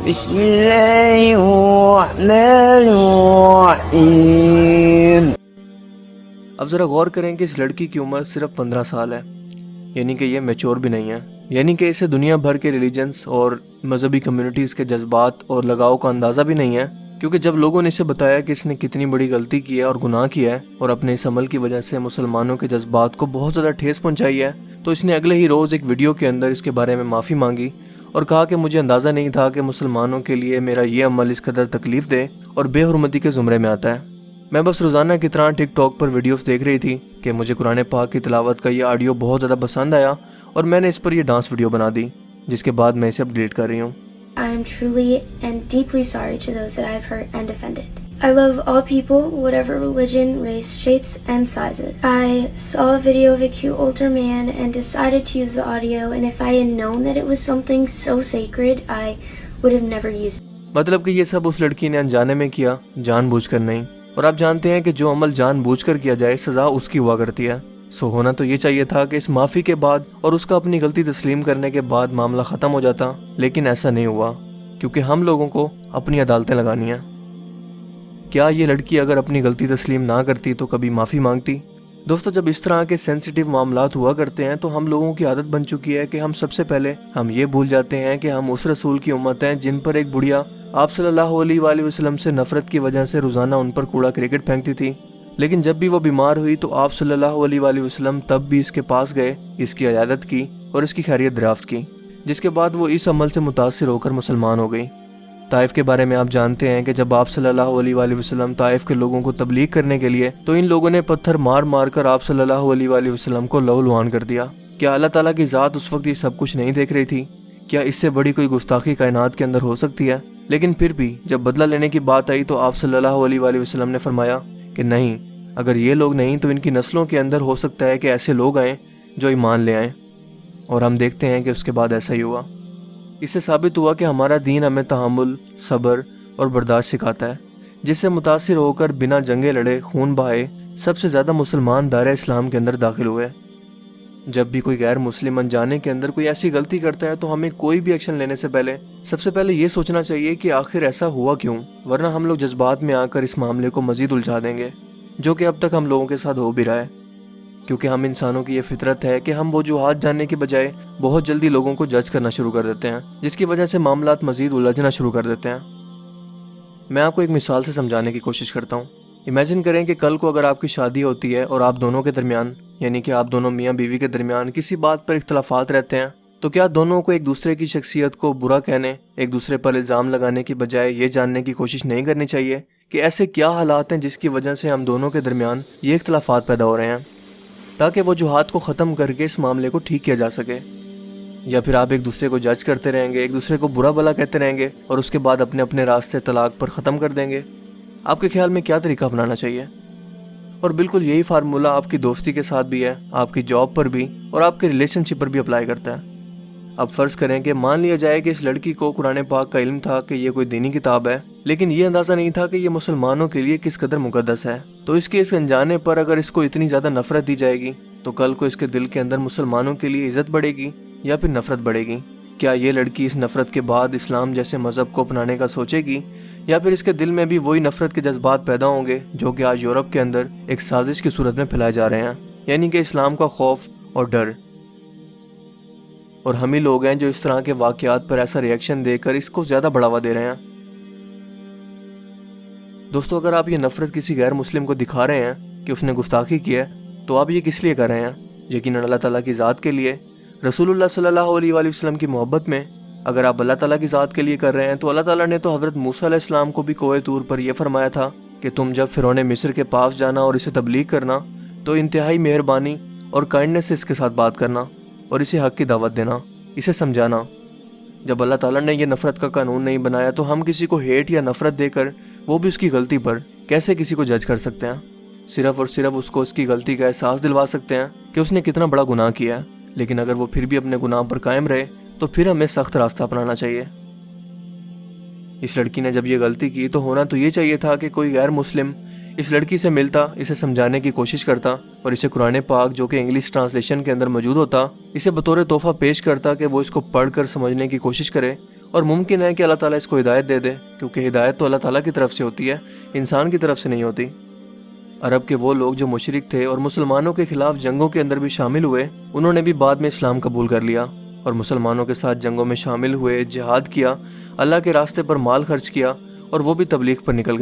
بسم اللہ الرحمن الرحیم۔ اب ذرا غور کریں کہ اس لڑکی کی عمر صرف 15 سال ہے، یعنی کہ یہ میچور بھی نہیں ہے، یعنی کہ اسے دنیا بھر کے ریلیجنز اور مذہبی کمیونٹیز کے جذبات اور لگاؤ کا اندازہ بھی نہیں ہے، کیونکہ جب لوگوں نے اسے بتایا کہ اس نے کتنی بڑی غلطی کی ہے اور گناہ کیا ہے اور اپنے اس عمل کی وجہ سے مسلمانوں کے جذبات کو بہت زیادہ ٹھیس پہنچائی ہے، تو اس نے اگلے ہی روز ایک ویڈیو کے اندر اس کے بارے میں معافی مانگی اور کہا کہ مجھے اندازہ نہیں تھا کہ مسلمانوں کے لیے میرا یہ عمل اس قدر تکلیف دہ اور بے حرمتی کے زمرے میں آتا ہے۔ میں بس روزانہ کی طرح ٹک ٹاک پر ویڈیوز دیکھ رہی تھی کہ مجھے قرآن پاک کی تلاوت کا یہ آڈیو بہت زیادہ پسند آیا اور میں نے اس پر یہ ڈانس ویڈیو بنا دی، جس کے بعد میں اسے اب ڈیلیٹ کر رہی ہوں۔ I am truly and deeply sorry to those that I have hurt and offended. I love all people, whatever religion, race, shapes, and sizes. I saw a video of a cute older man and decided to use the audio, and if I had known that it was something so sacred, I would have never used it. مطلب کہ یہ سب اس لڑکی نے انجانے میں کیا، جان بوجھ کر نہیں، اور آپ جانتے ہیں کہ جو عمل جان بوجھ کر کیا جائے سزا اس کی ہوا کرتی ہے۔ سو ہونا تو یہ چاہیے تھا کہ اس معافی کے بعد اور اس کا اپنی غلطی تسلیم کرنے کے بعد معاملہ ختم ہو جاتا، لیکن ایسا نہیں ہوا، کیونکہ ہم لوگوں کو اپنی عدالتیں لگانی ہیں۔ کیا یہ لڑکی اگر اپنی غلطی تسلیم نہ کرتی تو کبھی معافی مانگتی؟ دوستو، جب اس طرح کے سینسیٹیو معاملات ہوا کرتے ہیں تو ہم لوگوں کی عادت بن چکی ہے کہ ہم سب سے پہلے یہ بھول جاتے ہیں کہ ہم اس رسول کی امت ہیں جن پر ایک بڑھیا آپ صلی اللہ علیہ وآلہ وسلم سے نفرت کی وجہ سے روزانہ ان پر کوڑا کرکٹ پھینکتی تھی، لیکن جب بھی وہ بیمار ہوئی تو آپ صلی اللہ علیہ وآلہ وسلم تب بھی اس کے پاس گئے، اس کی عیادت کی اور اس کی خیریت دریافت کی، جس کے بعد وہ اس عمل سے متاثر ہو کر مسلمان ہو گئی۔ طائف کے بارے میں آپ جانتے ہیں کہ جب آپ صلی اللہ علیہ وآلہ وسلم طائف کے لوگوں کو تبلیغ کرنے کے لیے تو ان لوگوں نے پتھر مار مار کر آپ صلی اللہ علیہ وآلہ وسلم کو لہو لہان کر دیا۔ کیا اللہ تعالیٰ کی ذات اس وقت یہ سب کچھ نہیں دیکھ رہی تھی؟ کیا اس سے بڑی کوئی گستاخی کائنات کے اندر ہو سکتی ہے؟ لیکن پھر بھی جب بدلہ لینے کی بات آئی تو آپ صلی اللہ علیہ وآلہ وسلم نے فرمایا کہ نہیں، اگر یہ لوگ نہیں تو ان کی نسلوں کے اندر ہو سکتا ہے کہ ایسے لوگ آئیں جو ایمان لے آئیں، اور ہم دیکھتے ہیں کہ اس کے بعد ایسا ہی ہوا۔ اس سے ثابت ہوا کہ ہمارا دین ہمیں تحمل، صبر اور برداشت سکھاتا ہے، جس سے متاثر ہو کر بنا جنگیں لڑے، خون بہائے سب سے زیادہ مسلمان دائرہ اسلام کے اندر داخل ہوئے۔ جب بھی کوئی غیر مسلم انجانے کے اندر کوئی ایسی غلطی کرتا ہے تو ہمیں کوئی بھی ایکشن لینے سے پہلے سب سے پہلے یہ سوچنا چاہیے کہ آخر ایسا ہوا کیوں، ورنہ ہم لوگ جذبات میں آ کر اس معاملے کو مزید الجھا دیں گے، جو کہ اب تک ہم لوگوں کے ساتھ ہو بھی رہا ہے، کیونکہ ہم انسانوں کی یہ فطرت ہے کہ ہم وجوہات جاننے کے بجائے بہت جلدی لوگوں کو جج کرنا شروع کر دیتے ہیں، جس کی وجہ سے معاملات مزید الجھنا شروع کر دیتے ہیں۔ میں آپ کو ایک مثال سے سمجھانے کی کوشش کرتا ہوں۔ امیجن کریں کہ کل کو اگر آپ کی شادی ہوتی ہے اور آپ دونوں کے درمیان، یعنی کہ آپ دونوں میاں بیوی کے درمیان کسی بات پر اختلافات رہتے ہیں، تو کیا دونوں کو ایک دوسرے کی شخصیت کو برا کہنے، ایک دوسرے پر الزام لگانے کی بجائے یہ جاننے کی کوشش نہیں کرنی چاہیے کہ ایسے کیا حالات ہیں جس کی وجہ سے ہم دونوں کے درمیان یہ اختلافات پیدا ہو رہے ہیں، تاکہ وجوہات کو ختم کر کے اس معاملے کو ٹھیک کیا جا سکے؟ یا پھر آپ ایک دوسرے کو جج کرتے رہیں گے، ایک دوسرے کو برا بھلا کہتے رہیں گے اور اس کے بعد اپنے اپنے راستے طلاق پر ختم کر دیں گے؟ آپ کے خیال میں کیا طریقہ اپنانا چاہیے؟ اور بالکل یہی فارمولہ آپ کی دوستی کے ساتھ بھی ہے، آپ کی جاب پر بھی اور آپ کے ریلیشن شپ پر بھی اپلائی کرتا ہے۔ اب فرض کریں کہ مان لیا جائے کہ اس لڑکی کو قرآن پاک کا علم تھا کہ یہ کوئی دینی کتاب ہے، لیکن یہ اندازہ نہیں تھا کہ یہ مسلمانوں کے لیے کس قدر مقدس ہے، تو اس کے اس انجانے پر اگر اس کو اتنی زیادہ نفرت دی جائے گی تو کل کو اس کے دل کے اندر مسلمانوں کے لیے عزت بڑھے گی یا پھر نفرت بڑھے گی؟ کیا یہ لڑکی اس نفرت کے بعد اسلام جیسے مذہب کو اپنانے کا سوچے گی، یا پھر اس کے دل میں بھی وہی نفرت کے جذبات پیدا ہوں گے جو کہ آج یورپ کے اندر ایک سازش کی صورت میں پھیلائے جا رہے ہیں، یعنی کہ اسلام کا خوف اور ڈر؟ اور ہم ہی لوگ ہیں جو اس طرح کے واقعات پر ایسا ریئیکشن دے کر اس کو زیادہ بڑھاوا دے رہے ہیں۔ دوستو، اگر آپ یہ نفرت کسی غیر مسلم کو دکھا رہے ہیں کہ اس نے گستاخی کی ہے تو آپ یہ کس لیے کر رہے ہیں؟ یقیناً اللہ تعالیٰ کی ذات کے لیے، رسول اللہ صلی اللہ علیہ وآلہ وسلم کی محبت میں۔ اگر آپ اللہ تعالیٰ کی ذات کے لیے کر رہے ہیں تو اللہ تعالیٰ نے تو حضرت موسیٰ علیہ السلام کو بھی کوہ طور پر یہ فرمایا تھا کہ تم جب فرعون مصر کے پاس جانا اور اسے تبلیغ کرنا تو انتہائی مہربانی اور کائنڈنس سے اس کے ساتھ بات کرنا اور اسے حق کی دعوت دینا، اسے سمجھانا۔ جب اللہ تعالیٰ نے یہ نفرت کا قانون نہیں بنایا تو ہم کسی کو ہیٹ یا نفرت دے کر، وہ بھی اس کی غلطی پر، کیسے کسی کو جج کر سکتے ہیں؟ صرف اور صرف اس کو اس کی غلطی کا احساس دلوا سکتے ہیں کہ اس نے کتنا بڑا گناہ کیا ہے، لیکن اگر وہ پھر بھی اپنے گناہ پر قائم رہے تو پھر ہمیں سخت راستہ اپنانا چاہیے۔ اس لڑکی نے جب یہ غلطی کی تو ہونا تو یہ چاہیے تھا کہ کوئی غیر مسلم اس لڑکی سے ملتا، اسے سمجھانے کی کوشش کرتا اور اسے قرآن پاک جو کہ انگلش ٹرانسلیشن کے اندر موجود ہوتا، اسے بطور تحفہ پیش کرتا کہ وہ اس کو پڑھ کر سمجھنے کی کوشش کرے اور ممکن ہے کہ اللہ تعالیٰ اس کو ہدایت دے دے، کیونکہ ہدایت تو اللہ تعالیٰ کی طرف سے ہوتی ہے، انسان کی طرف سے نہیں ہوتی۔ عرب کے وہ لوگ جو مشرک تھے اور مسلمانوں کے خلاف جنگوں کے اندر بھی شامل ہوئے، انہوں نے بھی بعد میں اسلام قبول کر لیا اور مسلمانوں کے ساتھ جنگوں میں شامل ہوئے، جہاد کیا، اللہ کے راستے پر مال خرچ کیا، اور وہ بھی تبلیغ پر نکل گئے۔